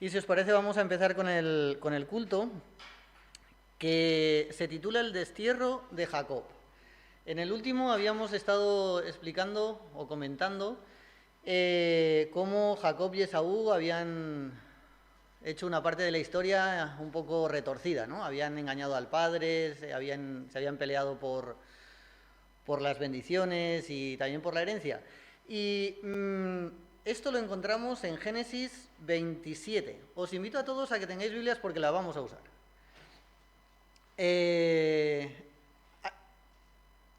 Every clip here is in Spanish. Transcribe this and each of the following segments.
Y si os parece, vamos a empezar con el culto, que se titula El destierro de Jacob. En el último habíamos estado explicando o comentando cómo Jacob y Esaú habían hecho una parte de la historia un poco retorcida, ¿no? Habían engañado al padre, se habían peleado por las bendiciones y también por la herencia. Y esto lo encontramos en Génesis 27. Os invito a todos a que tengáis Biblias porque la vamos a usar.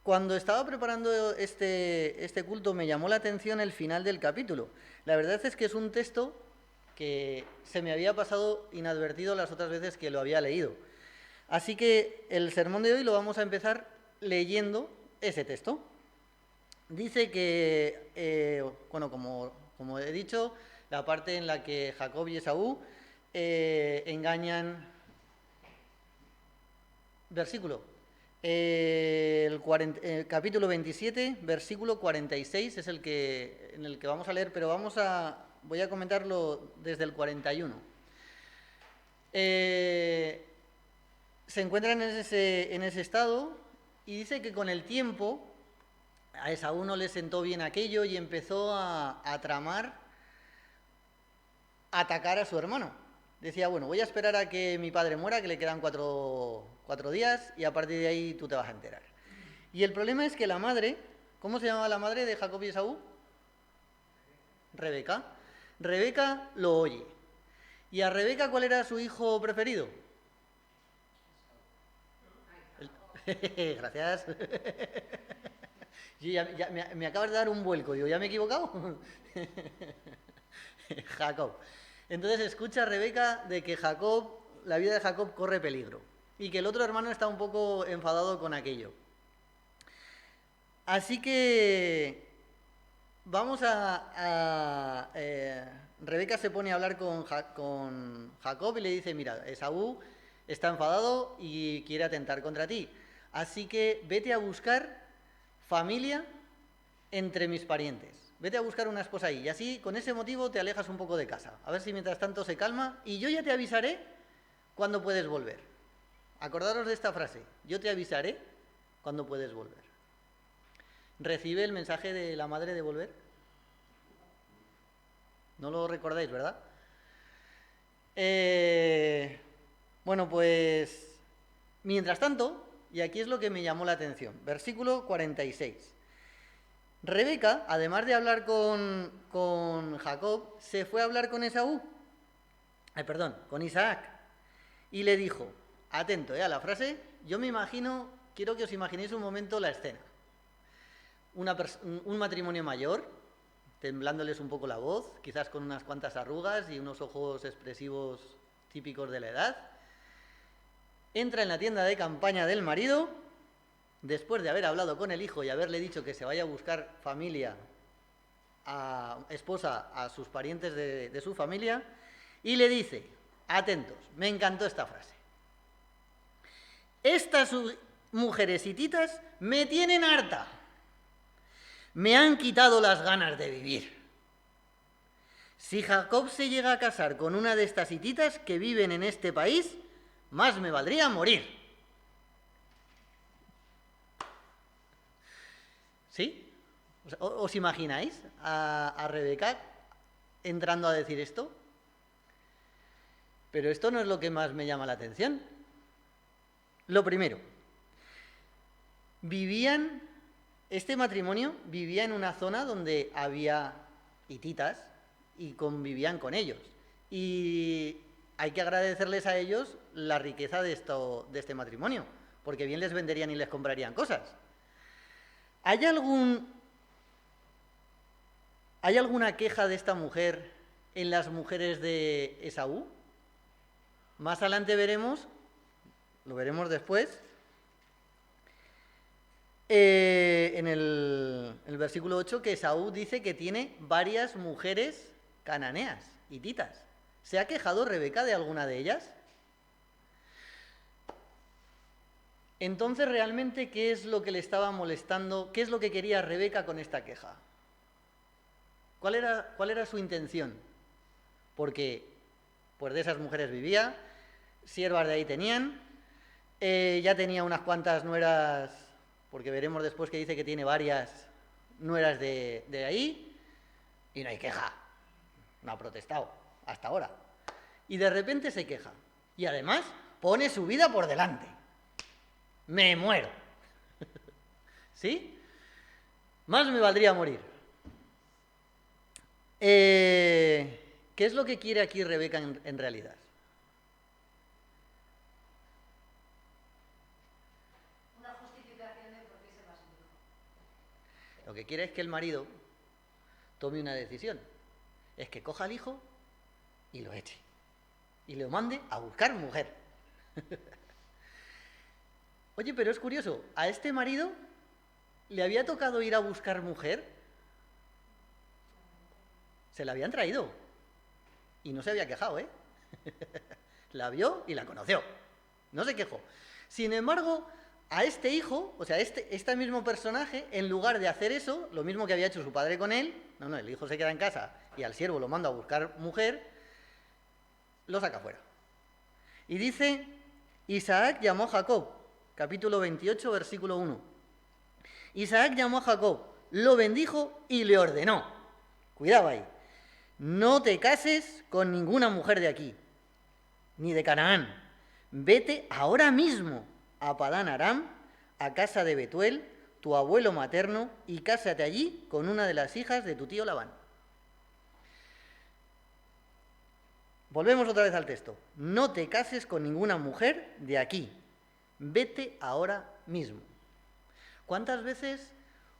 Cuando estaba preparando este culto me llamó la atención el final del capítulo. La verdad es que es un texto que se me había pasado inadvertido las otras veces que lo había leído. Así que el sermón de hoy lo vamos a empezar leyendo ese texto. Dice que, bueno, como he dicho, la parte en la que Jacob y Esaú engañan... Versículo. Capítulo 27, versículo 46 es en el que vamos a leer, pero voy a comentarlo desde el 41. Se encuentran en ese estado y dice que con el tiempo a Esaú no le sentó bien aquello y empezó a tramar atacar a su hermano. Decía, bueno, voy a esperar a que mi padre muera, que le quedan cuatro días, y a partir de ahí tú te vas a enterar. Y el problema es que la madre, ¿cómo se llamaba la madre de Jacob y Esaú? Rebeca. Rebeca lo oye. ¿Y a Rebeca cuál era su hijo preferido? Gracias. Me acabas de dar un vuelco, digo, ¿ya me he equivocado? Jacob. Entonces escucha a Rebeca de que la vida de Jacob corre peligro y que el otro hermano está un poco enfadado con aquello. Así que Rebeca se pone a hablar con Jacob y le dice, mira, Esaú está enfadado y quiere atentar contra ti. Así que vete a buscar familia entre mis parientes. Vete a buscar una esposa ahí y así, con ese motivo, te alejas un poco de casa. A ver si mientras tanto se calma y yo ya te avisaré cuando puedes volver. Acordaros de esta frase, yo te avisaré cuando puedes volver. ¿Recibe el mensaje de la madre de volver? No lo recordáis, ¿verdad? Bueno, pues, mientras tanto, y aquí es lo que me llamó la atención, versículo 46. Rebeca, además de hablar con Jacob, se fue a hablar con con Isaac. Y le dijo, atento a la frase, quiero que os imaginéis un momento la escena. Un matrimonio mayor, temblándoles un poco la voz, quizás con unas cuantas arrugas y unos ojos expresivos típicos de la edad. Entra en la tienda de campaña del marido, después de haber hablado con el hijo y haberle dicho que se vaya a buscar esposa a sus parientes de su familia, y le dice, atentos, me encantó esta frase, estas mujeres hititas me tienen harta, me han quitado las ganas de vivir. Si Jacob se llega a casar con una de estas hititas que viven en este país, más me valdría morir. ¿Sí? ¿Os imagináis a Rebeca entrando a decir esto? Pero esto no es lo que más me llama la atención. Lo primero, este matrimonio vivía en una zona donde había hititas y convivían con ellos. Y hay que agradecerles a ellos la riqueza de este matrimonio, porque bien les venderían y les comprarían cosas. ¿Hay alguna queja de esta mujer en las mujeres de Esaú? Más adelante lo veremos después, en el versículo 8, que Esaú dice que tiene varias mujeres cananeas, hititas. ¿Se ha quejado Rebeca de alguna de ellas? Entonces, realmente, ¿qué es lo que le estaba molestando? ¿Qué es lo que quería Rebeca con esta queja? ¿Cuál era su intención? Porque Pues de esas mujeres vivía, siervas de ahí tenían, ya tenía unas cuantas nueras, porque veremos después que dice que tiene varias nueras de ahí, y no hay queja, no ha protestado hasta ahora. Y de repente se queja, y además pone su vida por delante. Me muero. ¿Sí? Más me valdría morir. ¿Qué es lo que quiere aquí Rebeca en realidad? Una justificación de por qué se va a su hijo. Lo que quiere es que el marido tome una decisión. Es que coja al hijo y lo eche. Y lo mande a buscar mujer. Oye, pero es curioso, a este marido le había tocado ir a buscar mujer. Se la habían traído. Y no se había quejado, ¿eh? La vio y la conoció. No se quejó. Sin embargo, a este hijo, o sea, este mismo personaje, en lugar de hacer eso, lo mismo que había hecho su padre con él, no, el hijo se queda en casa y al siervo lo manda a buscar mujer, lo saca fuera. Y dice, Isaac llamó a Jacob, capítulo 28, versículo 1. Isaac llamó a Jacob, lo bendijo y le ordenó. Cuidado ahí. No te cases con ninguna mujer de aquí, ni de Canaán. Vete ahora mismo a Padán Aram, a casa de Betuel, tu abuelo materno, y cásate allí con una de las hijas de tu tío Labán. Volvemos otra vez al texto. No te cases con ninguna mujer de aquí. Vete ahora mismo. ¿Cuántas veces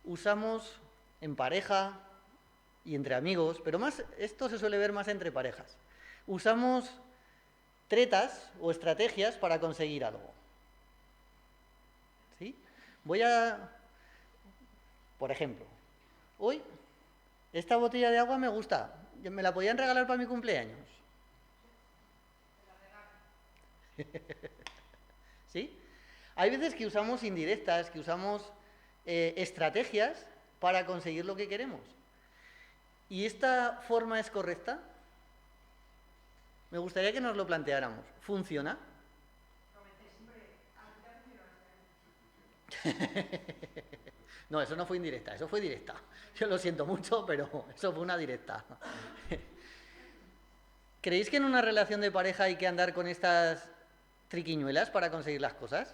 usamos en pareja y entre amigos, pero más esto se suele ver más entre parejas, usamos tretas o estrategias para conseguir algo? ¿Sí? Por ejemplo, hoy esta botella de agua me gusta, ¿me la podían regalar para mi cumpleaños? ¿Sí? Hay veces que usamos indirectas, que usamos estrategias para conseguir lo que queremos. ¿Y esta forma es correcta? Me gustaría que nos lo planteáramos. ¿Funciona? No, eso no fue indirecta, eso fue directa. Yo lo siento mucho, pero eso fue una directa. ¿Creéis que en una relación de pareja hay que andar con estas triquiñuelas para conseguir las cosas?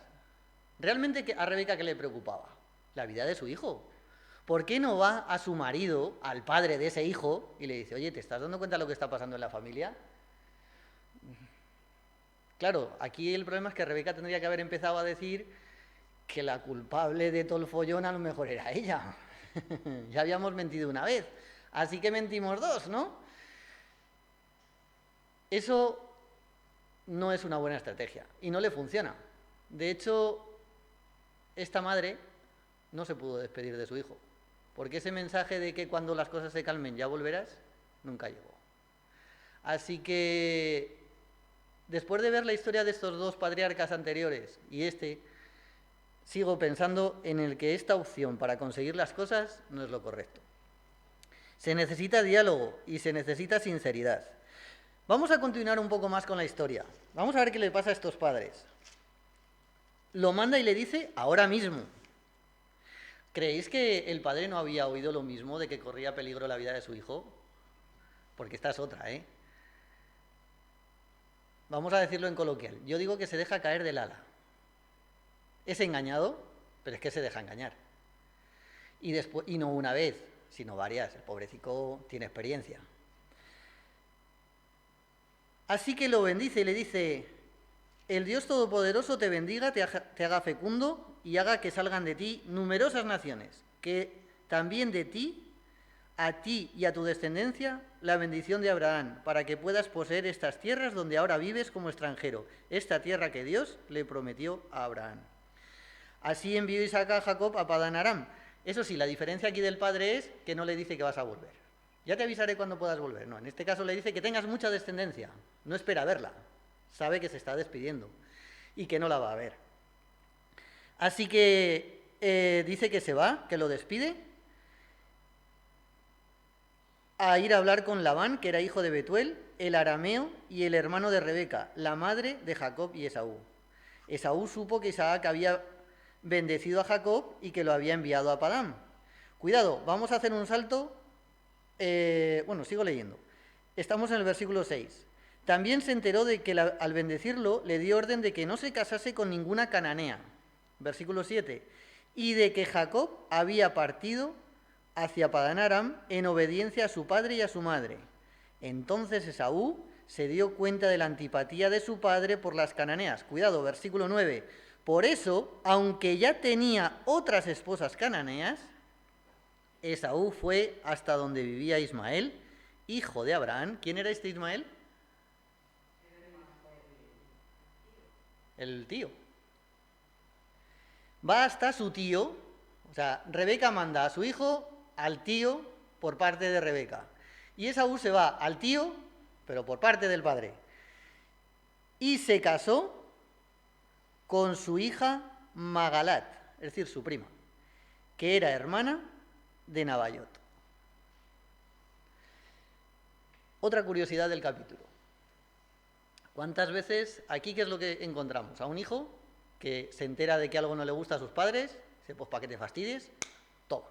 ¿Realmente a Rebeca qué le preocupaba? La vida de su hijo. ¿Por qué no va a su marido, al padre de ese hijo, y le dice, oye, ¿te estás dando cuenta de lo que está pasando en la familia? Claro, aquí el problema es que Rebeca tendría que haber empezado a decir que la culpable de todo el follón a lo mejor era ella. Ya habíamos mentido una vez, así que mentimos dos, ¿no? Eso no es una buena estrategia y no le funciona. De hecho, esta madre no se pudo despedir de su hijo, porque ese mensaje de que cuando las cosas se calmen ya volverás, nunca llegó. Así que, después de ver la historia de estos dos patriarcas anteriores y sigo pensando en el que esta opción para conseguir las cosas no es lo correcto. Se necesita diálogo y se necesita sinceridad. Vamos a continuar un poco más con la historia. Vamos a ver qué le pasa a estos padres. Lo manda y le dice ahora mismo. ¿Creéis que el padre no había oído lo mismo de que corría peligro la vida de su hijo? Porque esta es otra, ¿eh? Vamos a decirlo en coloquial. Yo digo que se deja caer del ala. Es engañado, pero es que se deja engañar. Y no una vez, sino varias. El pobrecito tiene experiencia. Así que lo bendice y le dice, el Dios Todopoderoso te bendiga, te haga fecundo y haga que salgan de ti numerosas naciones, que también de ti, a ti y a tu descendencia, la bendición de Abraham, para que puedas poseer estas tierras donde ahora vives como extranjero, esta tierra que Dios le prometió a Abraham. Así envió Isaac a Jacob a Padán Aram. Eso sí, la diferencia aquí del padre es que no le dice que vas a volver. Ya te avisaré cuando puedas volver. No, en este caso le dice que tengas mucha descendencia. No espera verla. Sabe que se está despidiendo y que no la va a ver. Así que dice que se va, que lo despide. a ir a hablar con Labán, que era hijo de Betuel, el arameo y el hermano de Rebeca, la madre de Jacob y Esaú. Esaú supo que Isaac había bendecido a Jacob y que lo había enviado a Padán. Cuidado, vamos a hacer un salto. Bueno, sigo leyendo. Estamos en el versículo 6. También se enteró de que al bendecirlo le dio orden de que no se casase con ninguna cananea. Versículo 7. Y de que Jacob había partido hacia Padán Aram en obediencia a su padre y a su madre. Entonces Esaú se dio cuenta de la antipatía de su padre por las cananeas. Cuidado, versículo 9. Por eso, aunque ya tenía otras esposas cananeas, Esaú fue hasta donde vivía Ismael, hijo de Abraham. ¿Quién era este Ismael? El tío. Va hasta su tío, o sea, Rebeca manda a su hijo al tío por parte de Rebeca. Y Esaú se va al tío, pero por parte del padre. Y se casó con su hija Magalat, es decir, su prima, que era hermana de Nabaiot. Otra curiosidad del capítulo. ¿Cuántas veces aquí qué es lo que encontramos? A un hijo que se entera de que algo no le gusta a sus padres, dice, pues para que te fastidies, toma.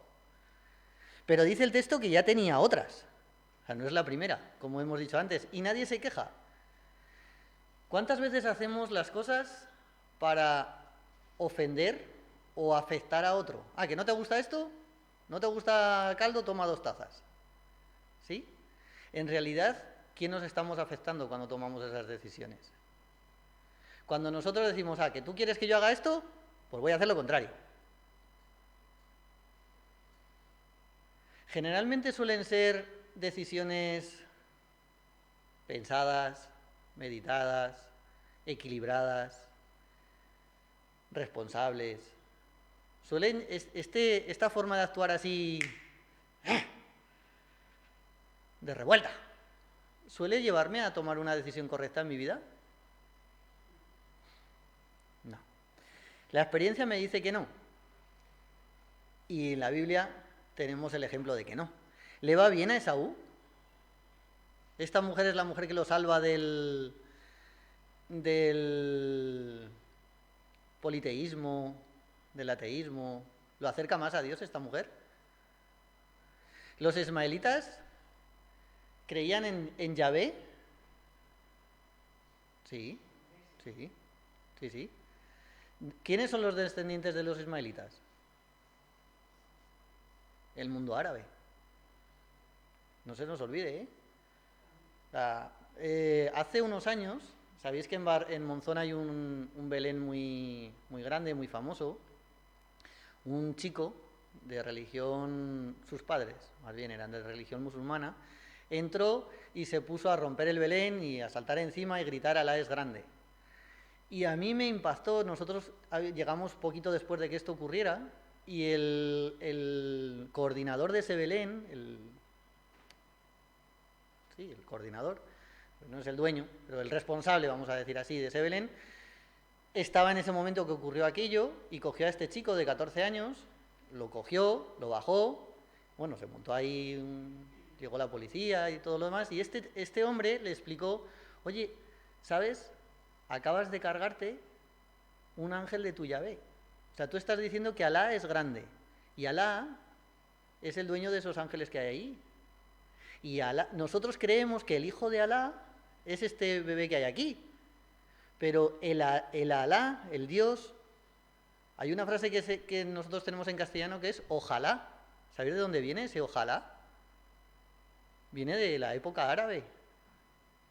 Pero dice el texto que ya tenía otras. O sea, no es la primera, como hemos dicho antes, y nadie se queja. ¿Cuántas veces hacemos las cosas para ofender o afectar a otro? Ah, ¿que no te gusta esto? ¿No te gusta el caldo? Toma 2 tazas. ¿Sí? En realidad, ¿quién nos estamos afectando cuando tomamos esas decisiones? Cuando nosotros decimos, ah, ¿que tú quieres que yo haga esto? Pues voy a hacer lo contrario. Generalmente suelen ser decisiones pensadas, meditadas, equilibradas, responsables. Suelen esta forma de actuar así de revuelta, ¿suele llevarme a tomar una decisión correcta en mi vida? No. La experiencia me dice que no. Y en la Biblia tenemos el ejemplo de que no. ¿Le va bien a Esaú? Esta mujer es la mujer que lo salva del politeísmo, del ateísmo. ¿Lo acerca más a Dios esta mujer? Los ismaelitas creían en Yahvé. Sí. ¿Quiénes son los descendientes de los ismaelitas? El mundo árabe. No se nos olvide, ¿eh? O sea, hace unos años, sabéis que en Monzón hay un Belén muy, muy grande, muy famoso. Un chico de religión, sus padres más bien eran de religión musulmana, entró y se puso a romper el Belén y a saltar encima y gritar Alá es grande. Y a mí me impactó, nosotros llegamos poquito después de que esto ocurriera y el coordinador de ese Belén, el coordinador, no es el dueño, pero el responsable, vamos a decir así, de ese Belén, estaba en ese momento que ocurrió aquello y cogió a este chico de 14 años, lo cogió, lo bajó, bueno, se montó ahí, llegó la policía y todo lo demás, y este hombre le explicó, oye, ¿sabes? Acabas de cargarte un ángel de tu Yahvé. O sea, tú estás diciendo que Alá es grande, y Alá es el dueño de esos ángeles que hay ahí. Y nosotros creemos que el hijo de Alá es este bebé que hay aquí. Pero el Alá, el Dios, hay una frase que nosotros tenemos en castellano que es ojalá. ¿Sabéis de dónde viene ese ojalá? Viene de la época árabe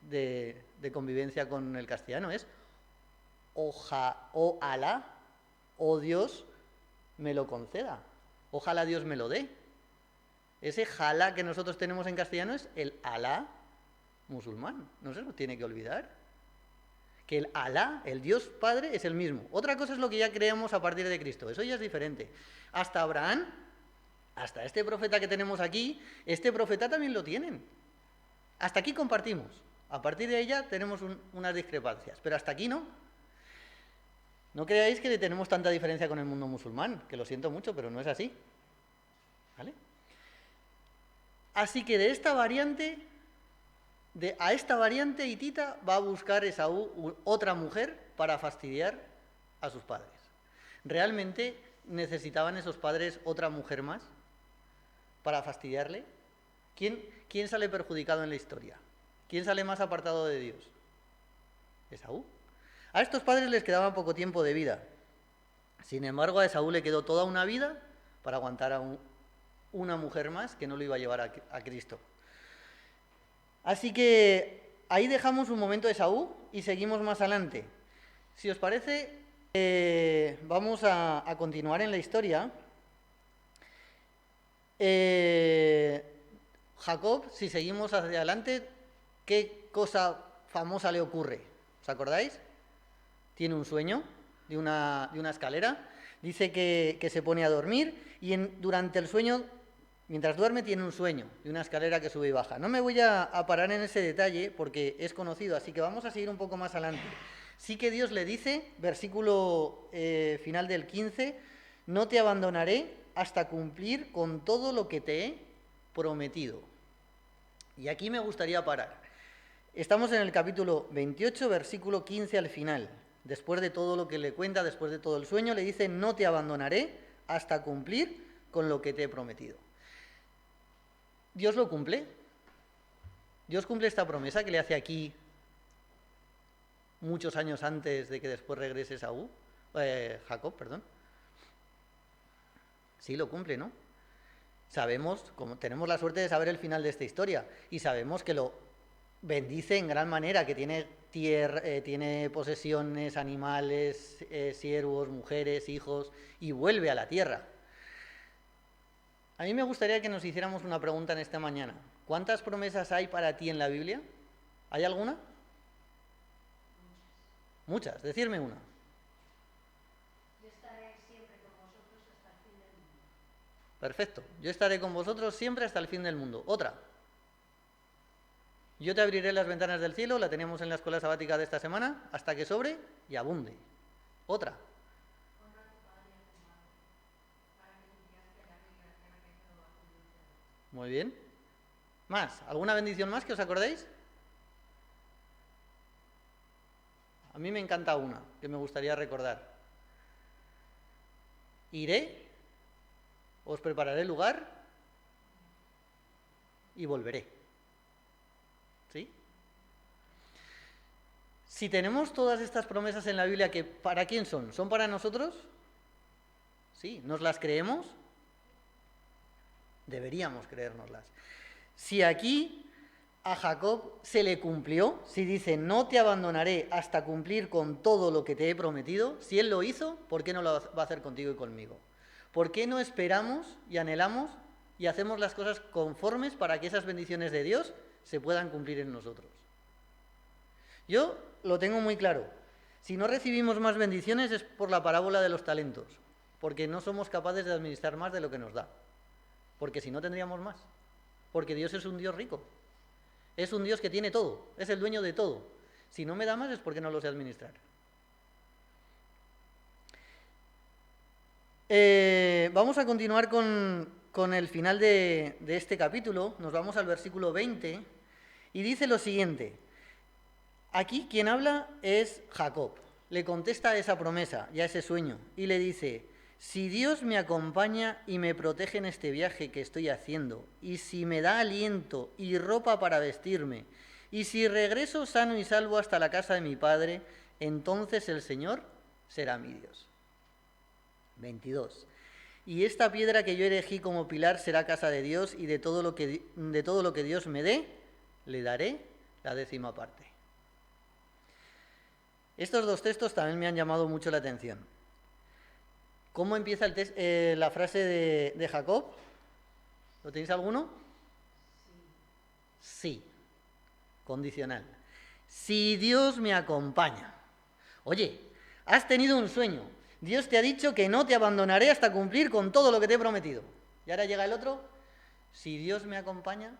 de convivencia con el castellano. Es o Alá, o Dios me lo conceda. Ojalá Dios me lo dé. Ese jalá que nosotros tenemos en castellano es el Alá musulmán. No se nos tiene que olvidar. Que el Alá, el Dios Padre, es el mismo. Otra cosa es lo que ya creemos a partir de Cristo. Eso ya es diferente. Hasta Abraham, hasta este profeta que tenemos aquí, este profeta también lo tienen. Hasta aquí compartimos. A partir de ella tenemos unas discrepancias. Pero hasta aquí no. No creáis que tenemos tanta diferencia con el mundo musulmán, que lo siento mucho, pero no es así. ¿Vale? Así que de esta variante, a esta variante hitita va a buscar Esaú otra mujer para fastidiar a sus padres. ¿Realmente necesitaban esos padres otra mujer más para fastidiarle? ¿Quién sale perjudicado en la historia? ¿Quién sale más apartado de Dios? Esaú. A estos padres les quedaba poco tiempo de vida. Sin embargo, a Esaú le quedó toda una vida para aguantar a una mujer más que no lo iba a llevar a Cristo. Así que ahí dejamos un momento de Esaú y seguimos más adelante. Si os parece, vamos a continuar en la historia. Jacob, si seguimos hacia adelante, ¿qué cosa famosa le ocurre? ¿Os acordáis? Tiene un sueño de una escalera, dice que se pone a dormir y durante el sueño, mientras duerme, tiene un sueño de una escalera que sube y baja. No me voy a parar en ese detalle porque es conocido, así que vamos a seguir un poco más adelante. Sí que Dios le dice, versículo final del 15, no te abandonaré hasta cumplir con todo lo que te he prometido. Y aquí me gustaría parar. Estamos en el capítulo 28, versículo 15 al final. Después de todo lo que le cuenta, después de todo el sueño, le dice, no te abandonaré hasta cumplir con lo que te he prometido. Dios lo cumple. Dios cumple esta promesa que le hace aquí muchos años antes de que después regrese Jacob, perdón. Sí, lo cumple, ¿no? Sabemos, como tenemos la suerte de saber el final de esta historia, y sabemos que lo bendice en gran manera, que tiene tierra, tiene posesiones, animales, siervos, mujeres, hijos, y vuelve a la tierra. A mí me gustaría que nos hiciéramos una pregunta en esta mañana. ¿Cuántas promesas hay para ti en la Biblia? ¿Hay alguna? Muchas. Decirme una. Yo estaré siempre con vosotros hasta el fin del mundo. Perfecto. Yo estaré con vosotros siempre hasta el fin del mundo. Otra. Yo te abriré las ventanas del cielo, la tenemos en la escuela sabática de esta semana, hasta que sobre y abunde. Otra. Honra a tu padre y a tu madre, para que tu día esté largo y grande la que Jehová tu Dios te da. Muy bien. ¿Más? ¿Alguna bendición más que os acordéis? A mí me encanta una, que me gustaría recordar. Iré, os prepararé lugar y volveré. ¿Sí? Si tenemos todas estas promesas en la Biblia, ¿para quién son? ¿Son para nosotros? ¿Sí? ¿Nos las creemos? Deberíamos creérnoslas. Si aquí a Jacob se le cumplió, si dice, no te abandonaré hasta cumplir con todo lo que te he prometido, si él lo hizo, ¿por qué no lo va a hacer contigo y conmigo? ¿Por qué no esperamos y anhelamos y hacemos las cosas conformes para que esas bendiciones de Dios se puedan cumplir en nosotros? Yo lo tengo muy claro. Si no recibimos más bendiciones es por la parábola de los talentos, porque no somos capaces de administrar más de lo que nos da, porque si no tendríamos más, porque Dios es un Dios rico, es un Dios que tiene todo, es el dueño de todo. Si no me da más es porque no lo sé administrar. Vamos a continuar con el final de este capítulo, nos vamos al versículo 20 y dice lo siguiente. Aquí quien habla es Jacob, le contesta a esa promesa y a ese sueño y le dice, si Dios me acompaña y me protege en este viaje que estoy haciendo, y si me da aliento y ropa para vestirme, y si regreso sano y salvo hasta la casa de mi padre, entonces el Señor será mi Dios. 22. Y esta piedra que yo elegí como pilar será casa de Dios, y de todo lo que Dios me dé, le daré la 10ª parte. Estos dos textos también me han llamado mucho la atención. ¿Cómo empieza la frase de Jacob? ¿Lo tenéis alguno? Sí. Condicional. Si Dios me acompaña. Oye, has tenido un sueño. Dios te ha dicho que no te abandonaré hasta cumplir con todo lo que te he prometido. Y ahora llega el otro. Si Dios me acompaña.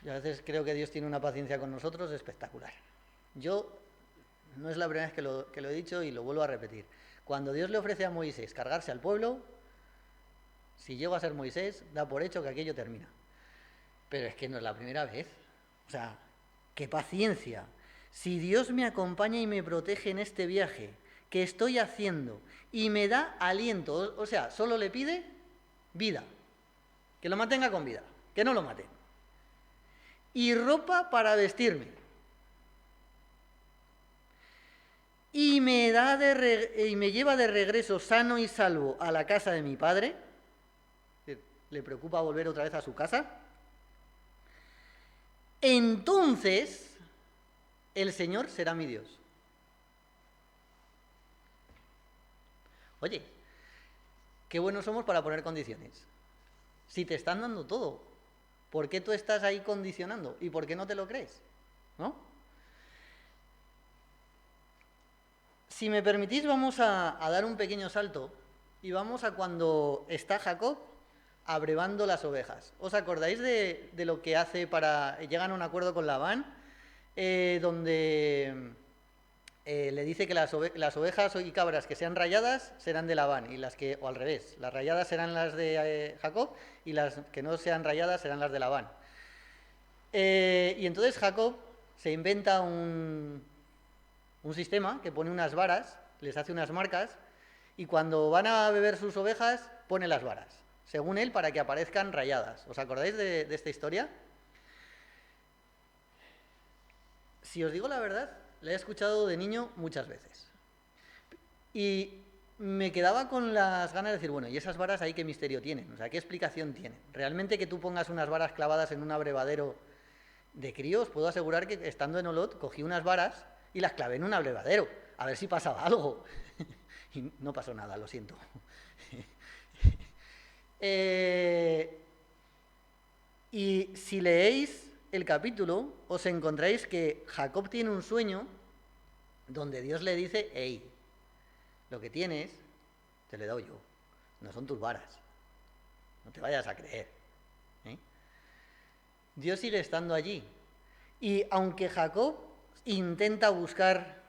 Y a veces creo que Dios tiene una paciencia con nosotros espectacular. Yo, no es la primera vez que lo he dicho y lo vuelvo a repetir. Cuando Dios le ofrece a Moisés cargarse al pueblo, Si llego a ser Moisés, da por hecho que aquello termina. Pero es que no es la primera vez. O sea, qué paciencia. Si Dios me acompaña y me protege en este viaje que estoy haciendo y me da aliento, o sea, solo le pide vida, que lo mantenga con vida, que no lo mate, y ropa para vestirme, y me lleva de regreso sano y salvo a la casa de mi padre, le preocupa volver otra vez a su casa, entonces el Señor será mi Dios. Oye, qué buenos somos para poner condiciones. Si te están dando todo, ¿por qué tú estás ahí condicionando? ¿Y por qué no te lo crees? ¿No? Si me permitís, vamos a dar un pequeño salto y vamos a cuando está Jacob abrevando las ovejas. ¿Os acordáis de lo que hace para... Llegan a un acuerdo con Labán, donde le dice que las ovejas y cabras que sean rayadas serán de Labán, y las que, o al revés, las rayadas serán las de Jacob y las que no sean rayadas serán las de Labán. Y entonces Jacob se inventa un sistema que pone unas varas, les hace unas marcas, y cuando van a beber sus ovejas pone las varas, según él, para que aparezcan rayadas. ¿Os acordáis de esta historia? Si os digo la verdad, la he escuchado de niño muchas veces. Y me quedaba con las ganas de decir, bueno, ¿y esas varas ahí qué misterio tienen? O sea, ¿qué explicación tienen? ¿Realmente que tú pongas unas varas clavadas en un abrevadero de crío? Os puedo asegurar que estando en Olot cogí unas varas y las clavé en un abrevadero, a ver si pasaba algo. Y no pasó nada, lo siento. Y si leéis el capítulo, os encontráis que Jacob tiene un sueño donde Dios le dice, hey, lo que tienes, te lo he dado yo, no son tus varas, no te vayas a creer. Dios sigue estando allí. Y aunque Jacob intenta buscar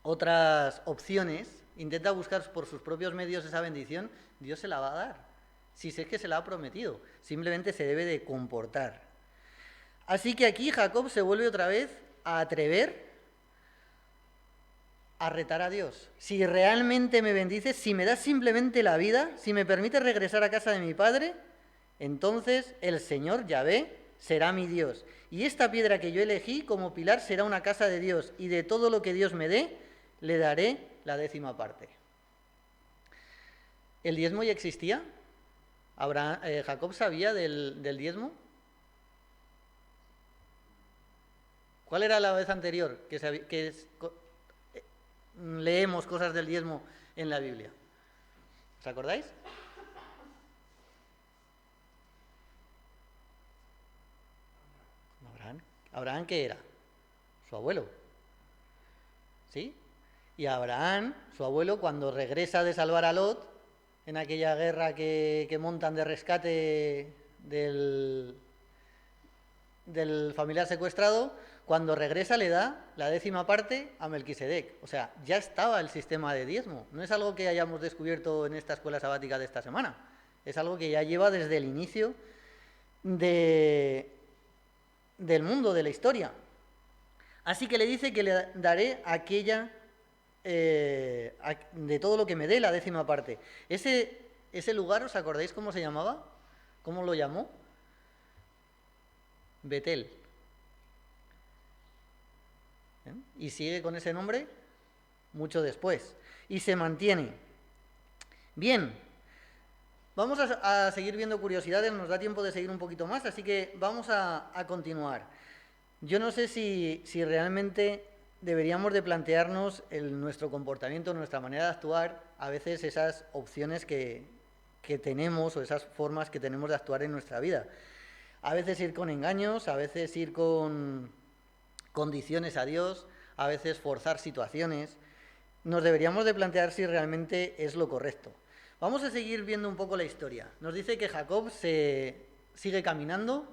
otras opciones, intenta buscar por sus propios medios esa bendición, Dios se la va a dar. Si es que se la ha prometido, simplemente se debe de comportar. Así que aquí Jacob se vuelve otra vez a atrever a retar a Dios. Si realmente me bendices, si me das simplemente la vida, si me permites regresar a casa de mi padre, entonces el Señor, Yahvé, será mi Dios. Y esta piedra que yo elegí como pilar será una casa de Dios, y de todo lo que Dios me dé, le daré la 10ª parte. ¿El diezmo ya existía? ¿Jacob sabía del diezmo? ¿Cuál era la vez anterior que leemos cosas del diezmo en la Biblia? ¿Os acordáis? ¿Abraham qué era? Su abuelo. ¿Sí? Y Abraham, su abuelo, cuando regresa de salvar a Lot, en aquella guerra que montan de rescate del familiar secuestrado, cuando regresa le da la 10ª parte a Melquisedec. O sea, ya estaba el sistema de diezmo. No es algo que hayamos descubierto en esta escuela sabática de esta semana. Es algo que ya lleva desde el inicio del mundo, de la historia. Así que le dice que le daré aquella, de todo lo que me dé, la 10ª parte. Ese lugar, ¿os acordáis cómo se llamaba? ¿Cómo lo llamó? Betel. Y sigue con ese nombre mucho después. Y se mantiene. Bien, vamos a seguir viendo curiosidades, nos da tiempo de seguir un poquito más, así que vamos a continuar. Yo no sé si realmente deberíamos de plantearnos nuestro comportamiento, nuestra manera de actuar, a veces esas opciones que tenemos o esas formas que tenemos de actuar en nuestra vida. A veces ir con engaños, a veces ir con condiciones a Dios, a veces forzar situaciones. Nos deberíamos de plantear si realmente es lo correcto. Vamos a seguir viendo un poco la historia. Nos dice que Jacob sigue caminando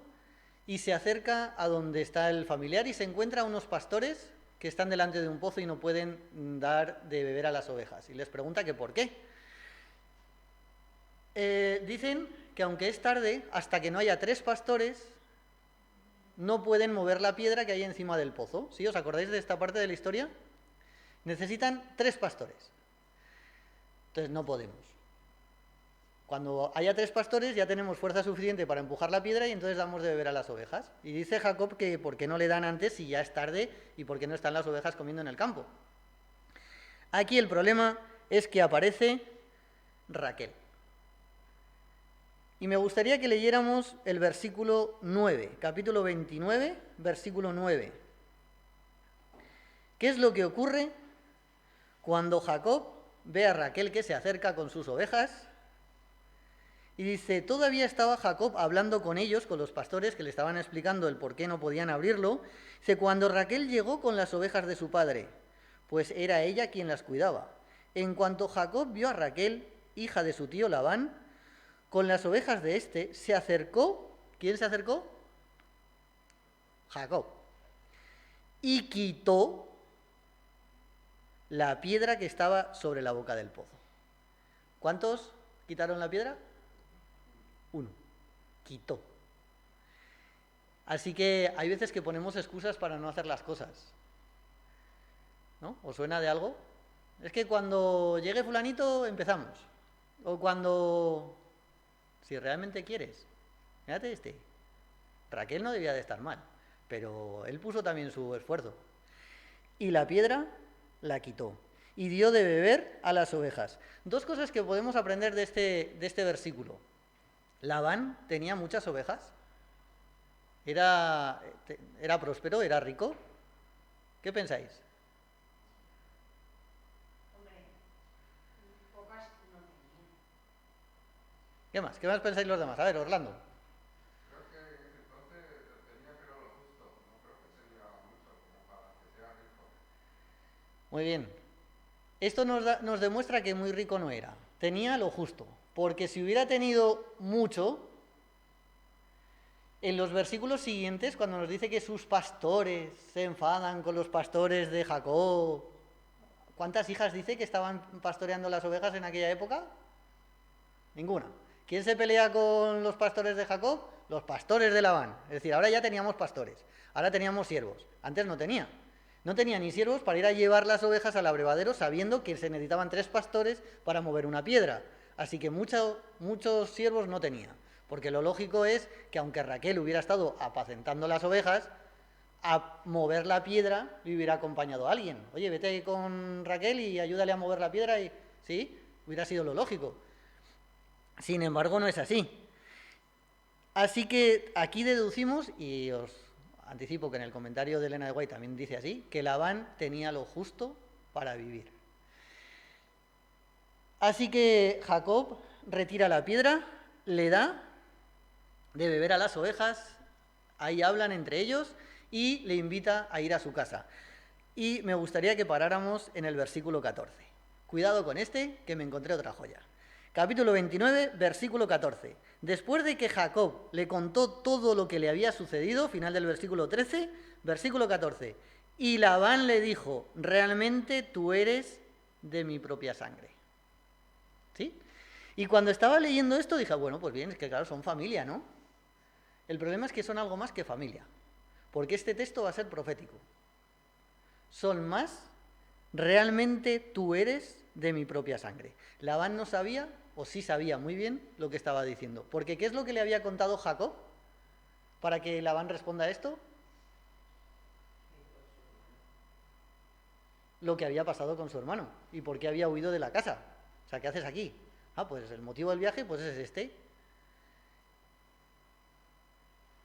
y se acerca a donde está el familiar y se encuentra a unos pastores que están delante de un pozo y no pueden dar de beber a las ovejas. Y les pregunta que por qué. Dicen que aunque es tarde, hasta que no haya 3 pastores, no pueden mover la piedra que hay encima del pozo. ¿Sí? ¿Os acordáis de esta parte de la historia? Necesitan 3 pastores. Entonces no podemos. Cuando haya 3 pastores ya tenemos fuerza suficiente para empujar la piedra y entonces damos de beber a las ovejas. Y dice Jacob que por qué no le dan antes si ya es tarde y por qué no están las ovejas comiendo en el campo. Aquí el problema es que aparece Raquel. Y me gustaría que leyéramos el versículo 9, capítulo 29, versículo 9. ¿Qué es lo que ocurre cuando Jacob ve a Raquel que se acerca con sus ovejas? Y dice, todavía estaba Jacob hablando con ellos, con los pastores que le estaban explicando el por qué no podían abrirlo. Dice, cuando Raquel llegó con las ovejas de su padre, pues era ella quien las cuidaba. En cuanto Jacob vio a Raquel, hija de su tío Labán, con las ovejas de éste, se acercó. ¿Quién se acercó? Jacob. Y quitó la piedra que estaba sobre la boca del pozo. ¿Cuántos quitaron la piedra? 1. Quitó. Así que hay veces que ponemos excusas para no hacer las cosas. ¿No? ¿Os suena de algo? Es que cuando llegue fulanito empezamos. O cuando... Si realmente quieres. Fíjate este. Raquel no debía de estar mal, pero él puso también su esfuerzo. Y la piedra la quitó. Y dio de beber a las ovejas. 2 cosas que podemos aprender de este versículo. Labán tenía muchas ovejas. Era próspero, era rico. ¿Qué pensáis? Hombre, pocas no tenían. ¿Qué más? ¿Qué más pensáis los demás? A ver, Orlando. Creo que en ese entonces tenía pero lo justo, no creo que sería mucho como para que sea rico. Muy bien. Esto nos demuestra que muy rico no era. Tenía lo justo. Porque si hubiera tenido mucho, en los versículos siguientes, cuando nos dice que sus pastores se enfadan con los pastores de Jacob, ¿cuántas hijas dice que estaban pastoreando las ovejas en aquella época? Ninguna. ¿Quién se pelea con los pastores de Jacob? Los pastores de Labán. Es decir, ahora ya teníamos pastores, ahora teníamos siervos. Antes no tenía. No tenía ni siervos para ir a llevar las ovejas al abrevadero sabiendo que se necesitaban 3 pastores para mover una piedra. Así que muchos siervos no tenía. Porque lo lógico es que aunque Raquel hubiera estado apacentando las ovejas, a mover la piedra le hubiera acompañado a alguien. Oye, vete con Raquel y ayúdale a mover la piedra y... ¿Sí? Hubiera sido lo lógico. Sin embargo, no es así. Así que aquí deducimos, y os anticipo que en el comentario de Elena de White también dice así, que Labán tenía lo justo para vivir. Así que Jacob retira la piedra, le da de beber a las ovejas, ahí hablan entre ellos y le invita a ir a su casa. Y me gustaría que paráramos en el versículo 14. Cuidado con este, que me encontré otra joya. Capítulo 29, versículo 14. Después de que Jacob le contó todo lo que le había sucedido, final del versículo 13, versículo 14. Y Labán le dijo, realmente tú eres de mi propia sangre. ¿Sí? Y cuando estaba leyendo esto dije, bueno, pues bien, es que claro, son familia, ¿no? El problema es que son algo más que familia, porque este texto va a ser profético. Son más, realmente tú eres de mi propia sangre. Labán no sabía, o sí sabía muy bien, lo que estaba diciendo. Porque ¿qué es lo que le había contado Jacob para que Labán responda a esto? Lo que había pasado con su hermano y por qué había huido de la casa. O sea, ¿qué haces aquí? Ah, pues el motivo del viaje pues es este.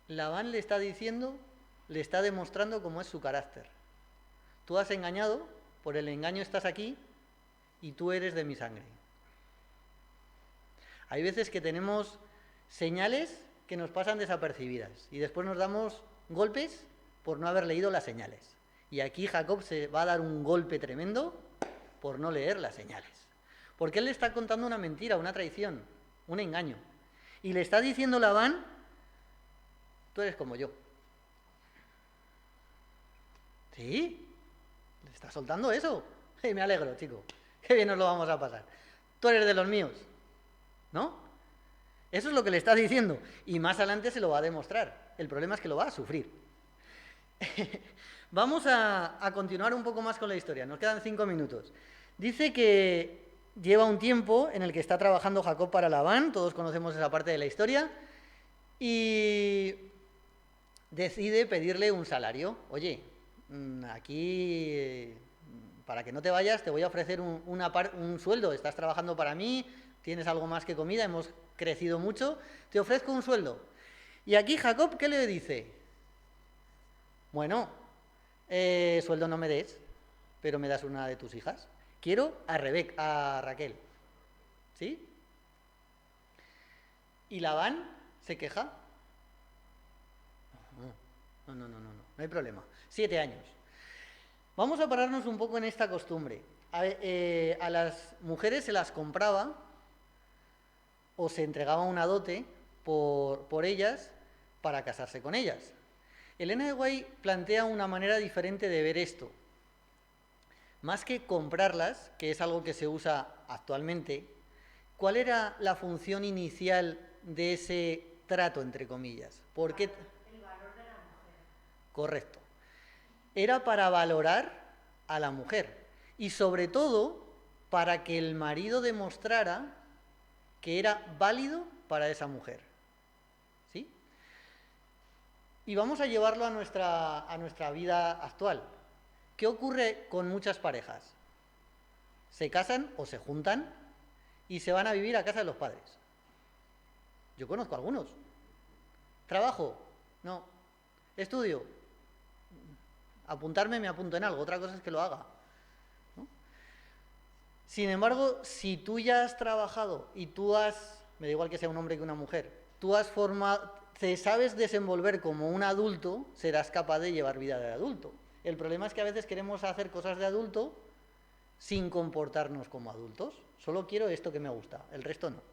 Labán le está diciendo, le está demostrando cómo es su carácter. Tú has engañado, por el engaño estás aquí y tú eres de mi sangre. Hay veces que tenemos señales que nos pasan desapercibidas y después nos damos golpes por no haber leído las señales. Y aquí Jacob se va a dar un golpe tremendo por no leer las señales. Porque él le está contando una mentira, una traición, un engaño. Y le está diciendo Labán, tú eres como yo. ¿Sí? Le está soltando eso. Me alegro, chico. Qué bien nos lo vamos a pasar. Tú eres de los míos, ¿no? Eso es lo que le está diciendo. Y más adelante se lo va a demostrar. El problema es que lo va a sufrir. Vamos a continuar un poco más con la historia. Nos quedan 5 minutos. Dice que lleva un tiempo en el que está trabajando Jacob para Labán. Todos conocemos esa parte de la historia. Y decide pedirle un salario. Oye, aquí, para que no te vayas, te voy a ofrecer un sueldo. Estás trabajando para mí, tienes algo más que comida, hemos crecido mucho, te ofrezco un sueldo. Y aquí Jacob, ¿qué le dice? Bueno, sueldo no me des, pero me das una de tus hijas. Quiero a Raquel. ¿Sí? Y Labán se queja. No hay problema. 7 años. Vamos a pararnos un poco en esta costumbre. A las mujeres se las compraba o se entregaba una dote por ellas para casarse con ellas. Elena de White plantea una manera diferente de ver esto. Más que comprarlas, que es algo que se usa actualmente, ¿cuál era la función inicial de ese trato, entre comillas? ¿Por qué? El valor de la mujer. Correcto. Era para valorar a la mujer y sobre todo para que el marido demostrara que era válido para esa mujer. ¿Sí? Y vamos a llevarlo a nuestra vida actual. ¿Qué ocurre con muchas parejas? Se casan o se juntan y se van a vivir a casa de los padres. Yo conozco algunos. ¿Trabajo? No. ¿Estudio? Apuntarme, me apunto en algo. Otra cosa es que lo haga. ¿No? Sin embargo, si tú ya has trabajado y me da igual que sea un hombre que una mujer, te sabes desenvolver como un adulto, serás capaz de llevar vida de adulto. El problema es que a veces queremos hacer cosas de adulto sin comportarnos como adultos. Solo quiero esto que me gusta, el resto no.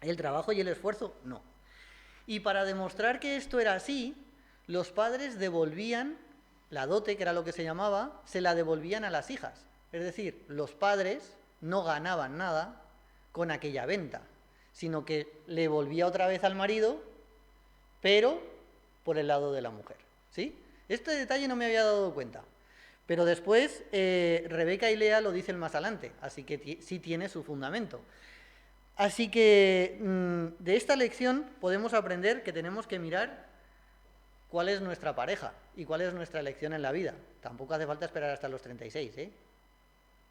El trabajo y el esfuerzo, no. Y para demostrar que esto era así, los padres devolvían la dote, que era lo que se llamaba, se la devolvían a las hijas. Es decir, los padres no ganaban nada con aquella venta, sino que le volvía otra vez al marido, pero por el lado de la mujer. ¿Sí? Este detalle no me había dado cuenta. Pero después Rebeca y Lea lo dicen más adelante, así que sí tiene su fundamento. Así que de esta lección podemos aprender que tenemos que mirar cuál es nuestra pareja y cuál es nuestra elección en la vida. Tampoco hace falta esperar hasta los 36, ¿eh?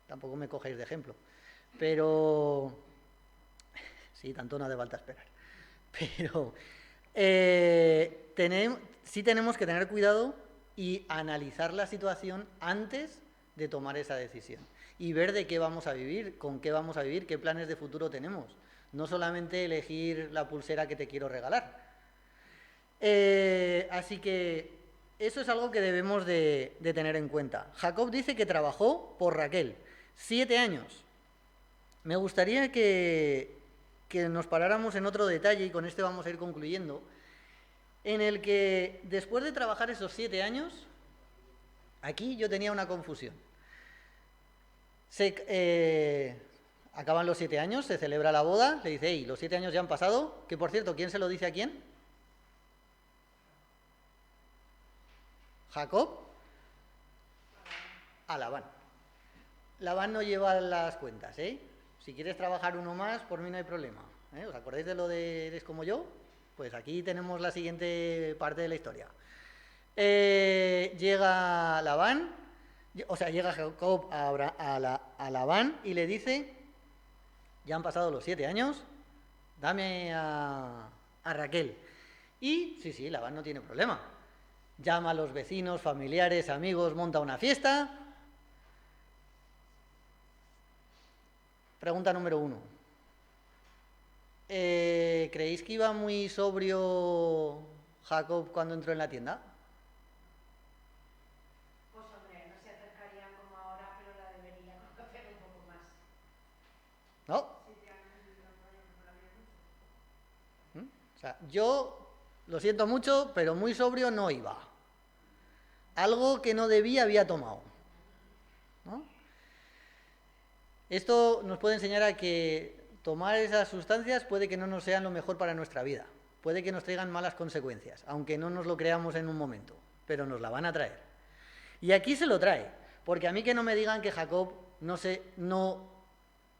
Tampoco me cogéis de ejemplo. Pero sí, tanto no hace falta esperar. Pero sí tenemos que tener cuidado y analizar la situación antes de tomar esa decisión y ver de qué vamos a vivir, con qué vamos a vivir, qué planes de futuro tenemos. No solamente elegir la pulsera que te quiero regalar. Así que eso es algo que debemos de tener en cuenta. Jacob dice que trabajó por Raquel 7 años. Me gustaría que nos paráramos en otro detalle, y con este vamos a ir concluyendo, en el que después de trabajar esos 7 años, aquí yo tenía una confusión. Acaban los 7 años, se celebra la boda, le dice, hey, los 7 años ya han pasado, que por cierto, ¿quién se lo dice a quién? Jacob a Labán. Labán no lleva las cuentas, ¿eh? Si quieres trabajar uno más, por mí no hay problema. ¿Os acordáis de lo de eres como yo? Pues aquí tenemos la siguiente parte de la historia. Llega Jacob a Labán y le dice, ya han pasado los 7 años, dame a Raquel. Y sí, Labán no tiene problema. Llama a los vecinos, familiares, amigos, monta una fiesta. Pregunta número 1. ¿Creéis que iba muy sobrio Jacob cuando entró en la tienda? Pues hombre, no se acercaría como ahora, pero la debería conocer un poco más. ¿No? 7 años y no todavía mucho. O sea, yo lo siento mucho, pero muy sobrio no iba. Algo que no debía había tomado. ¿No? Esto nos puede enseñar a que tomar esas sustancias puede que no nos sean lo mejor para nuestra vida, puede que nos traigan malas consecuencias, aunque no nos lo creamos en un momento, pero nos la van a traer. Y aquí se lo trae, porque a mí que no me digan que Jacob no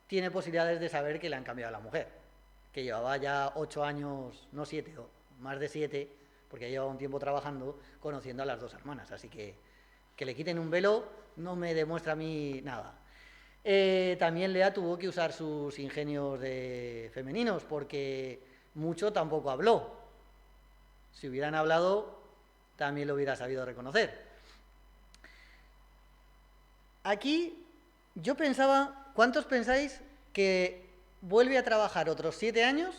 tiene posibilidades de saber que le han cambiado a la mujer, que llevaba ya 8 años, no 7, o más de 7, porque llevaba un tiempo trabajando, conociendo a las dos hermanas, así que le quiten un velo no me demuestra a mí nada. También Lea tuvo que usar sus ingenios femeninos, porque mucho tampoco habló. Si hubieran hablado, también lo hubiera sabido reconocer. Aquí yo pensaba, ¿cuántos pensáis que vuelve a trabajar otros 7 años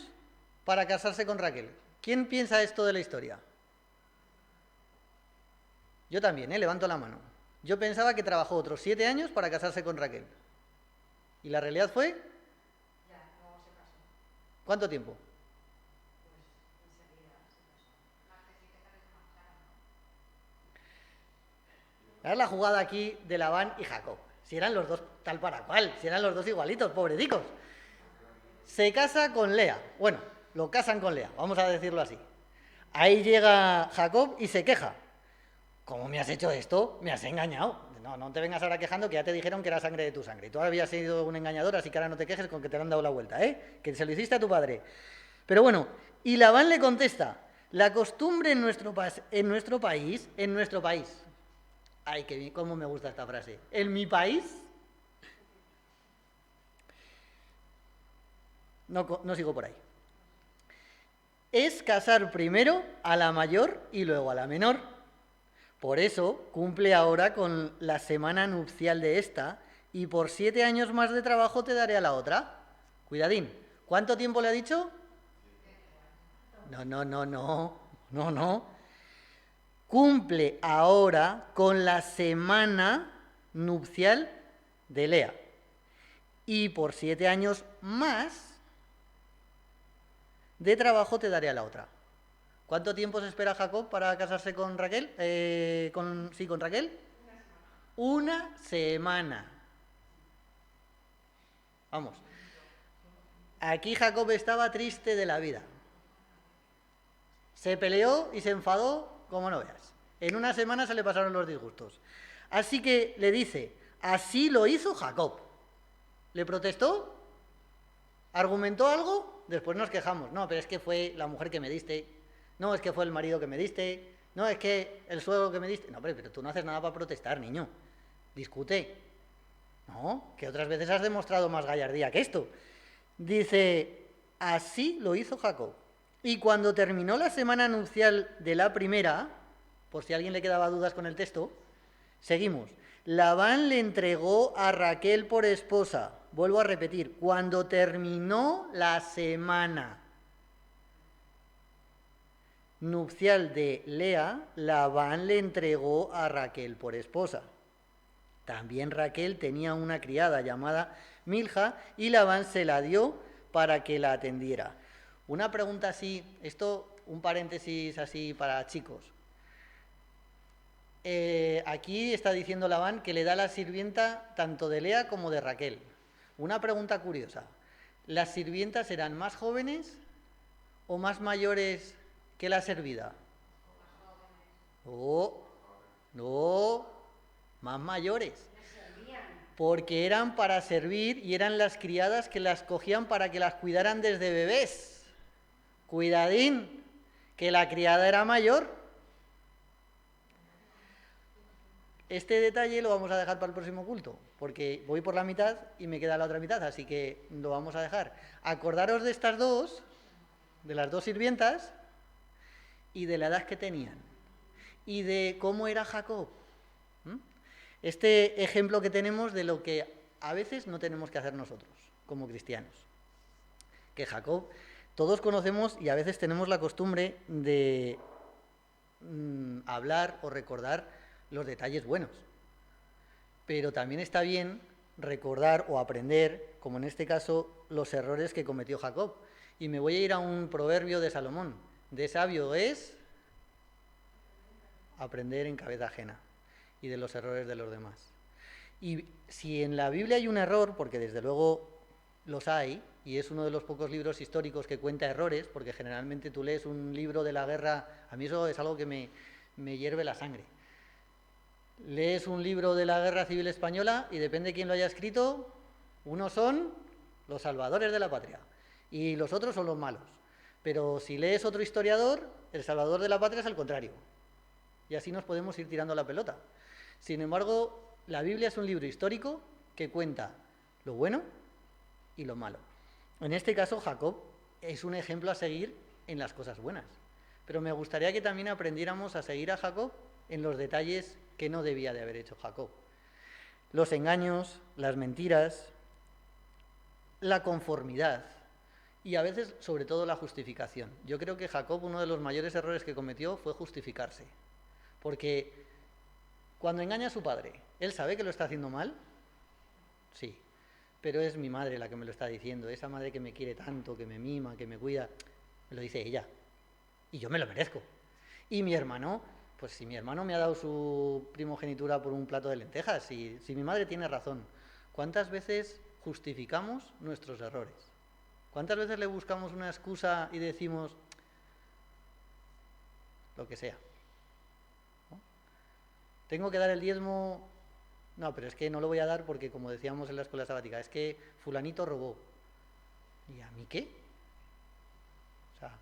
para casarse con Raquel? ¿Quién piensa esto de la historia? Yo también, levanto la mano. Yo pensaba que trabajó otros 7 años para casarse con Raquel. ¿Y la realidad fue? Ya, luego se casó. ¿Cuánto tiempo? Pues enseguida se casó. Más de 7 que se marcharon, ¿no? Es la jugada aquí de Labán y Jacob. Si eran los dos tal para cual, si eran los dos igualitos, pobrecicos. Se casa con Lea. Bueno, lo casan con Lea, vamos a decirlo así. Ahí llega Jacob y se queja. ¿Cómo me has hecho esto? Me has engañado. No te vengas ahora quejando, que ya te dijeron que era sangre de tu sangre. Y tú habías sido un engañador, así que ahora no te quejes con que te han dado la vuelta, que se lo hiciste a tu padre. Pero bueno, y Labán le contesta, la costumbre en nuestro país, ay, que cómo me gusta esta frase, en mi país, no sigo por ahí, es casar primero a la mayor y luego a la menor. Por eso cumple ahora con la semana nupcial de esta y por 7 años más de trabajo te daré a la otra. Cuidadín, ¿cuánto tiempo le ha dicho? No. Cumple ahora con la semana nupcial de Lea y por 7 años más de trabajo te daré a la otra. ¿Cuánto tiempo se espera Jacob para casarse con Raquel? ¿Con Raquel? Una semana. Vamos. Aquí Jacob estaba triste de la vida. Se peleó y se enfadó como no veas. En una semana se le pasaron los disgustos. Así que le dice, así lo hizo Jacob. ¿Le protestó? ¿Argumentó algo? Después nos quejamos. No, pero es que fue la mujer que me diste. No, es que fue el marido que me diste. No, es que el suegro que me diste. No, pero tú no haces nada para protestar, niño. Discute. No, que otras veces has demostrado más gallardía que esto. Dice, así lo hizo Jacob. Y cuando terminó la semana nupcial de la primera, por si a alguien le quedaba dudas con el texto, seguimos. Labán le entregó a Raquel por esposa. Vuelvo a repetir, cuando terminó la semana nupcial de Lea, Labán le entregó a Raquel por esposa. También Raquel tenía una criada llamada Milja y Labán se la dio para que la atendiera. Una pregunta así, esto, un paréntesis así para chicos. Aquí está diciendo Labán que le da la sirvienta tanto de Lea como de Raquel. Una pregunta curiosa. ¿Las sirvientas eran más jóvenes o más mayores que la servida? No, más mayores. Porque eran para servir y eran las criadas que las cogían para que las cuidaran desde bebés. Cuidadín, que la criada era mayor. Este detalle lo vamos a dejar para el próximo culto, porque voy por la mitad y me queda la otra mitad, así que lo vamos a dejar. Acordaros de estas dos, de las dos sirvientas, y de la edad que tenían, y de cómo era Jacob. Este ejemplo que tenemos de lo que a veces no tenemos que hacer nosotros, como cristianos. Que Jacob, todos conocemos y a veces tenemos la costumbre de hablar o recordar los detalles buenos. Pero también está bien recordar o aprender, como en este caso, los errores que cometió Jacob. Y me voy a ir a un proverbio de Salomón. De sabio es aprender en cabeza ajena y de los errores de los demás. Y si en la Biblia hay un error, porque desde luego los hay, y es uno de los pocos libros históricos que cuenta errores, porque generalmente tú lees un libro de la guerra, a mí eso es algo que me hierve la sangre. Lees un libro de la Guerra Civil Española y depende de quién lo haya escrito, unos son los salvadores de la patria y los otros son los malos. Pero si lees otro historiador, el salvador de la patria es al contrario. Y así nos podemos ir tirando la pelota. Sin embargo, la Biblia es un libro histórico que cuenta lo bueno y lo malo. En este caso, Jacob es un ejemplo a seguir en las cosas buenas. Pero me gustaría que también aprendiéramos a seguir a Jacob en los detalles que no debía de haber hecho Jacob. Los engaños, las mentiras, la conformidad y a veces, sobre todo, la justificación. Yo creo que Jacob, uno de los mayores errores que cometió fue justificarse. Porque cuando engaña a su padre, ¿él sabe que lo está haciendo mal? Sí, pero es mi madre la que me lo está diciendo, esa madre que me quiere tanto, que me mima, que me cuida, me lo dice ella. Y yo me lo merezco. Y mi hermano, pues si mi hermano me ha dado su primogenitura por un plato de lentejas, si mi madre tiene razón, ¿cuántas veces justificamos nuestros errores? ¿Cuántas veces le buscamos una excusa y decimos lo que sea? ¿No? Tengo que dar el diezmo, no, pero es que no lo voy a dar porque, como decíamos en la escuela sabática, es que fulanito robó. ¿Y a mí qué? O sea,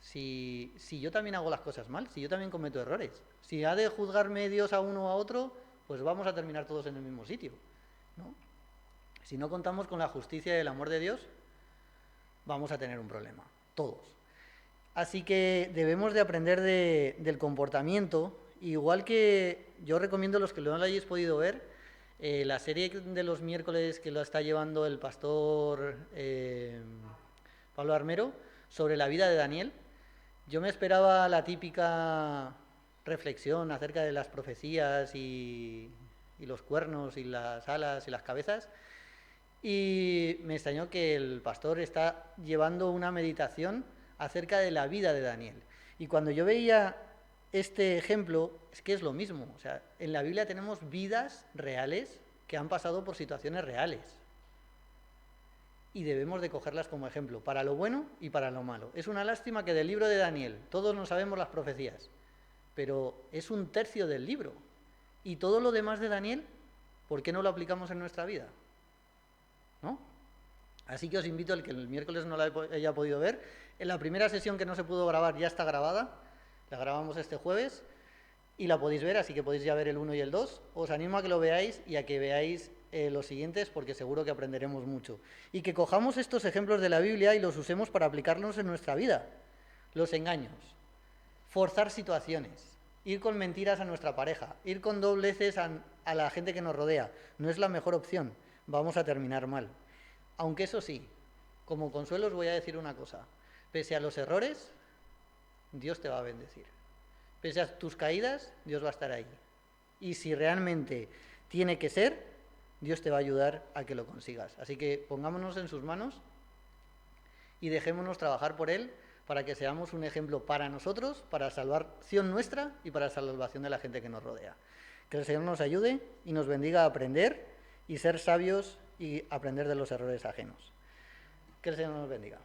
si yo también hago las cosas mal, si yo también cometo errores, si ha de juzgarme Dios a uno o a otro, pues vamos a terminar todos en el mismo sitio, ¿no? Si no contamos con la justicia y el amor de Dios, vamos a tener un problema, todos. Así que debemos de aprender del comportamiento, igual que yo recomiendo a los que no lo hayáis podido ver, la serie de los miércoles que lo está llevando el pastor Pablo Armero, sobre la vida de Daniel. Yo me esperaba la típica reflexión acerca de las profecías y los cuernos y las alas y las cabezas, y me extrañó que el pastor está llevando una meditación acerca de la vida de Daniel. Y cuando yo veía este ejemplo, es que es lo mismo. O sea, en la Biblia tenemos vidas reales que han pasado por situaciones reales. Y debemos de cogerlas como ejemplo, para lo bueno y para lo malo. Es una lástima que del libro de Daniel, todos no sabemos las profecías, pero es un tercio del libro. Y todo lo demás de Daniel, ¿por qué no lo aplicamos en nuestra vida? ¿No? Así que os invito, el que el miércoles no la haya podido ver, en la primera sesión que no se pudo grabar ya está grabada, la grabamos este jueves y la podéis ver, así que podéis ya ver el 1 y el 2. Os animo a que lo veáis y a que veáis los siguientes, porque seguro que aprenderemos mucho. Y que cojamos estos ejemplos de la Biblia y los usemos para aplicarlos en nuestra vida. Los engaños, forzar situaciones, ir con mentiras a nuestra pareja, ir con dobleces a la gente que nos rodea, no es la mejor opción, vamos a terminar mal. Aunque eso sí, como consuelo os voy a decir una cosa, pese a los errores, Dios te va a bendecir. Pese a tus caídas, Dios va a estar ahí. Y si realmente tiene que ser, Dios te va a ayudar a que lo consigas. Así que pongámonos en sus manos y dejémonos trabajar por Él para que seamos un ejemplo para nosotros, para salvación nuestra y para la salvación de la gente que nos rodea. Que el Señor nos ayude y nos bendiga a aprender y ser sabios y aprender de los errores ajenos. Que el Señor nos bendiga.